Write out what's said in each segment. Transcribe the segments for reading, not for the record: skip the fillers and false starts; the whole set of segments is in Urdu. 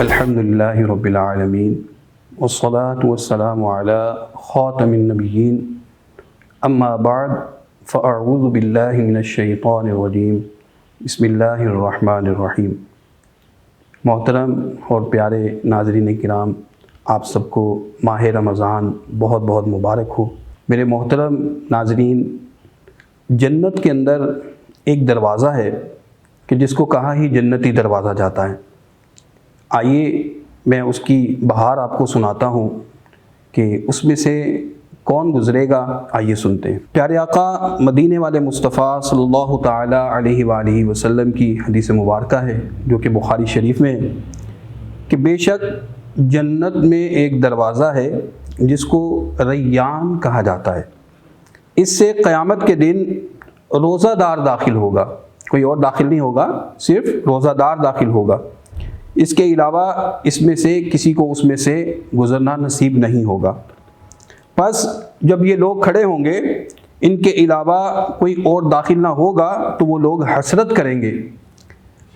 الحمدللہ رب العالمین والصلاة والسلام علی خاتم النبیین اما بعد فاعوذ باللہ من الشیطان الرجیم بسم اللہ الرحمن الرحیم۔ محترم اور پیارے ناظرین کرام، آپ سب کو ماہ رمضان بہت بہت مبارک ہو۔ میرے محترم ناظرین، جنت کے اندر ایک دروازہ ہے کہ جس کو کہا ہی جنتی دروازہ جاتا ہے۔ آئیے میں اس کی بہار آپ کو سناتا ہوں کہ اس میں سے کون گزرے گا، آئیے سنتے ہیں۔ پیارے آقا مدینے والے مصطفیٰ صلی اللہ تعالی علیہ وآلہ وسلم کی حدیث مبارکہ ہے جو کہ بخاری شریف میں ہے کہ بے شک جنت میں ایک دروازہ ہے جس کو ریان کہا جاتا ہے۔ اس سے قیامت کے دن روزہ دار داخل ہوگا، کوئی اور داخل نہیں ہوگا، صرف روزہ دار داخل ہوگا۔ اس کے علاوہ اس میں سے کسی کو اس میں سے گزرنا نصیب نہیں ہوگا۔ پس جب یہ لوگ کھڑے ہوں گے، ان کے علاوہ کوئی اور داخل نہ ہوگا تو وہ لوگ حسرت کریں گے۔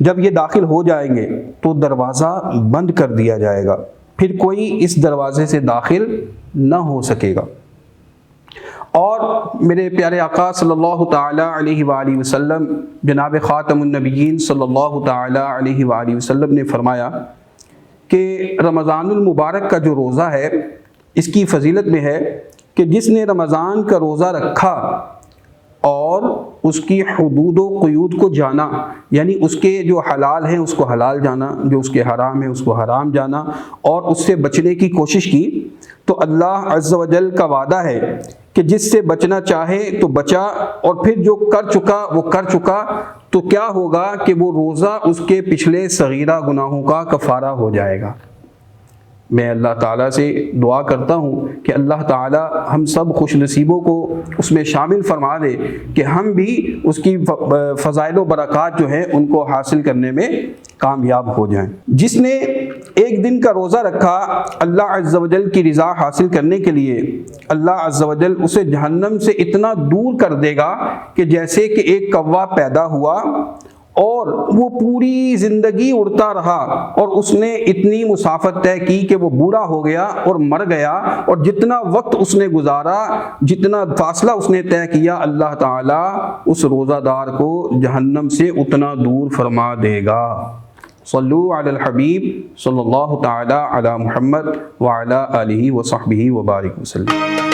جب یہ داخل ہو جائیں گے تو دروازہ بند کر دیا جائے گا، پھر کوئی اس دروازے سے داخل نہ ہو سکے گا۔ اور میرے پیارے آقا صلی اللہ تعالی علیہ وآلہ وسلم، جناب خاتم النبیین صلی اللہ تعالی علیہ وآلہ وسلم نے فرمایا کہ رمضان المبارک کا جو روزہ ہے، اس کی فضیلت میں ہے کہ جس نے رمضان کا روزہ رکھا اور اس کی حدود و قیود کو جانا، یعنی اس کے جو حلال ہیں اس کو حلال جانا، جو اس کے حرام ہیں اس کو حرام جانا، اور اس سے بچنے کی کوشش کی، تو اللہ عز و جل کا وعدہ ہے کہ جس سے بچنا چاہے تو بچا، اور پھر جو کر چکا وہ کر چکا، تو کیا ہوگا کہ وہ روزہ اس کے پچھلے صغیرہ گناہوں کا کفارہ ہو جائے گا۔ میں اللہ تعالیٰ سے دعا کرتا ہوں کہ اللہ تعالیٰ ہم سب خوش نصیبوں کو اس میں شامل فرما دے کہ ہم بھی اس کی فضائل و برکات جو ہیں ان کو حاصل کرنے میں کامیاب ہو جائیں۔ جس نے ایک دن کا روزہ رکھا اللہ عز و جل کی رضا حاصل کرنے کے لیے، اللہ عز و جل اسے جہنم سے اتنا دور کر دے گا کہ جیسے کہ ایک کوا پیدا ہوا اور وہ پوری زندگی اڑتا رہا اور اس نے اتنی مسافت طے کی کہ وہ بوڑھا ہو گیا اور مر گیا، اور جتنا وقت اس نے گزارا، جتنا فاصلہ اس نے طے کیا، اللہ تعالیٰ اس روزہ دار کو جہنم سے اتنا دور فرما دے گا۔ صلو علی الحبیب صلی اللہ تعالی علی محمد وعلی آلہ وصحبہ وبارک وسلم۔